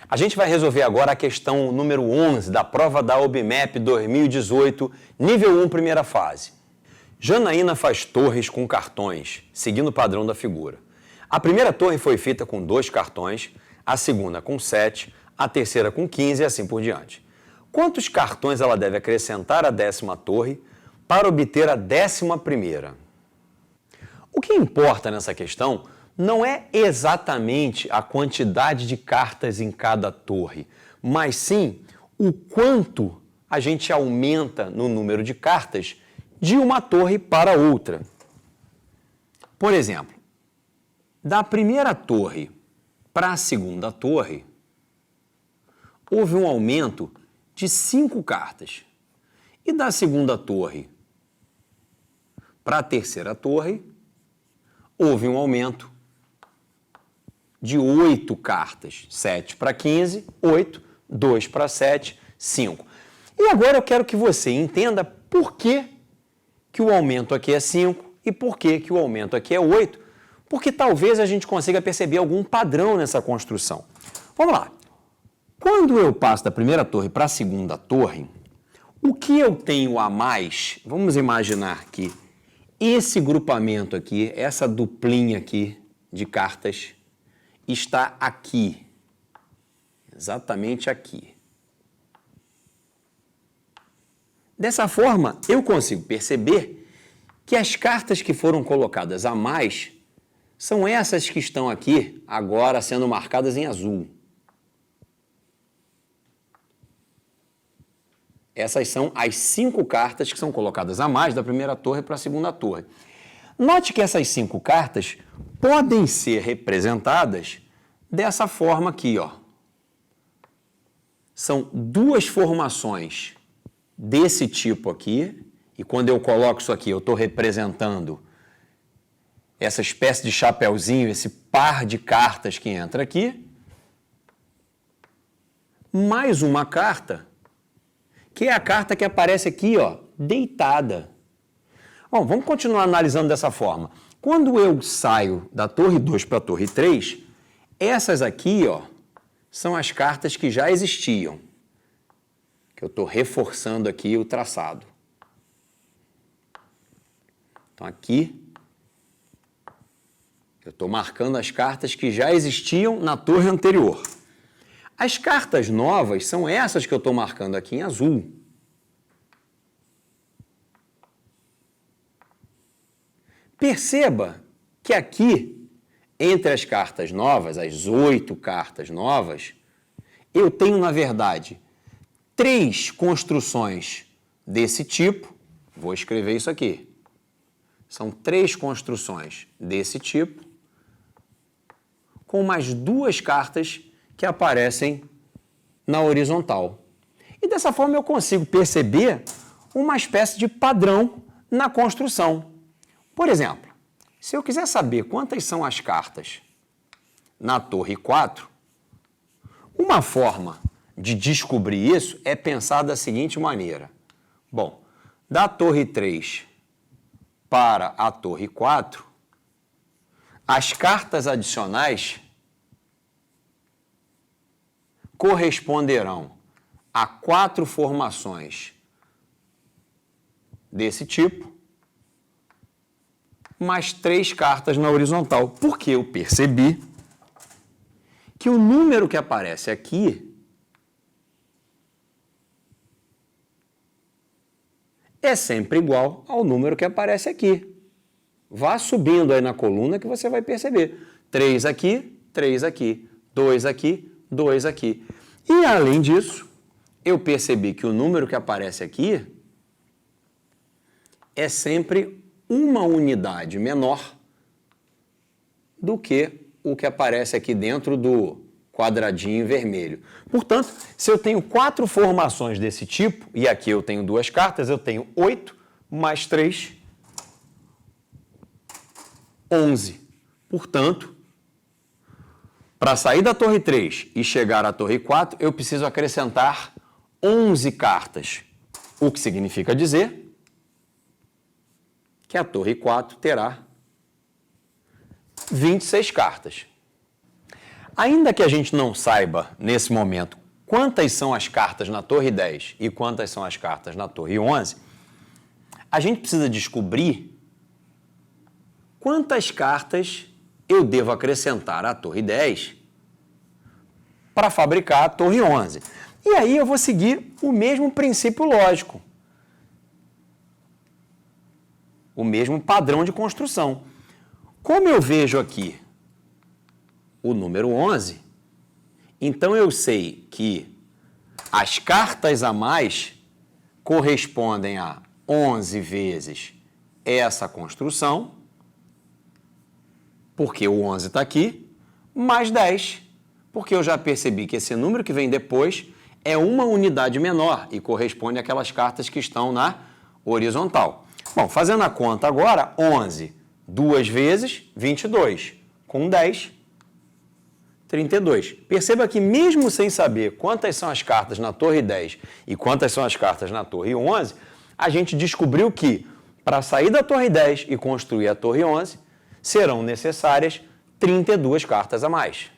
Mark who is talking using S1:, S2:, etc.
S1: A gente vai resolver agora a questão número 11 da prova da OBMEP 2018, nível 1, primeira fase. Janaína faz torres com cartões, seguindo o padrão da figura. A primeira torre foi feita com 2 cartões, a segunda com 7, a terceira com 15 e assim por diante. Quantos cartões ela deve acrescentar à 10ª torre para obter a 11ª? O que importa nessa questão não é exatamente a quantidade de cartas em cada torre, mas sim o quanto a gente aumenta no número de cartas de uma torre para outra. Por exemplo, da primeira torre para a segunda torre, houve um aumento de 5 cartas. E da segunda torre para a terceira torre, houve um aumento de 8 cartas. 7 para 15, 8, 2 para 7, 5. E agora eu quero que você entenda por que o aumento aqui é 5 e por que o aumento aqui é 8, porque talvez a gente consiga perceber algum padrão nessa construção. Vamos lá. Quando eu passo da primeira torre para a segunda torre, o que eu tenho a mais? Vamos imaginar que esse grupamento aqui, essa duplinha aqui de cartas, está aqui, exatamente aqui. Dessa forma, eu consigo perceber que as cartas que foram colocadas a mais são essas que estão aqui, agora sendo marcadas em azul. Essas são as 5 cartas que são colocadas a mais da primeira torre para a segunda torre. Note que essas 5 cartas podem ser representadas dessa forma aqui, ó. São 2 formações desse tipo aqui, e quando eu coloco isso aqui, eu estou representando essa espécie de chapeuzinho, esse par de cartas que entra aqui, mais uma carta, que é a carta que aparece aqui, ó, deitada. Bom, vamos continuar analisando dessa forma. Quando eu saio da torre 2 para a torre 3, essas aqui, ó, são as cartas que já existiam, que eu estou reforçando aqui o traçado. Então, aqui, eu estou marcando as cartas que já existiam na torre anterior. As cartas novas são essas que eu estou marcando aqui em azul. Perceba que aqui, entre as cartas novas, as 8 cartas novas, eu tenho, na verdade, 3 construções desse tipo. Vou escrever isso aqui. São 3 construções desse tipo, com mais 2 cartas que aparecem na horizontal. E dessa forma eu consigo perceber uma espécie de padrão na construção. Por exemplo, se eu quiser saber quantas são as cartas na torre 4, uma forma de descobrir isso é pensar da seguinte maneira. Bom, da torre 3 para a torre 4, as cartas adicionais corresponderão a 4 formações desse tipo, mais 3 cartas na horizontal, porque eu percebi que o número que aparece aqui é sempre igual ao número que aparece aqui. Vá subindo aí na coluna que você vai perceber. 3 aqui, 3 aqui, 2 aqui, 2 aqui. E, além disso, eu percebi que o número que aparece aqui é sempre uma unidade menor do que o que aparece aqui dentro do quadradinho vermelho. Portanto, se eu tenho 4 formações desse tipo, e aqui eu tenho 2 cartas, eu tenho 8 mais 3, 11. Portanto, para sair da torre 3 e chegar à torre 4, eu preciso acrescentar 11 cartas, o que significa dizer que a torre 4 terá 26 cartas. Ainda que a gente não saiba, nesse momento, quantas são as cartas na torre 10 e quantas são as cartas na torre 11, a gente precisa descobrir quantas cartas eu devo acrescentar à torre 10 para fabricar a torre 11. E aí eu vou seguir o mesmo princípio lógico, o mesmo padrão de construção. Como eu vejo aqui o número 11, então eu sei que as cartas a mais correspondem a 11 vezes essa construção, porque o 11 está aqui, mais 10, porque eu já percebi que esse número que vem depois é uma unidade menor e corresponde àquelas cartas que estão na horizontal. Bom, fazendo a conta agora, 11 duas vezes, 22, com 10, 32. Perceba que mesmo sem saber quantas são as cartas na torre 10 e quantas são as cartas na torre 11, a gente descobriu que para sair da torre 10 e construir a torre 11, serão necessárias 32 cartas a mais.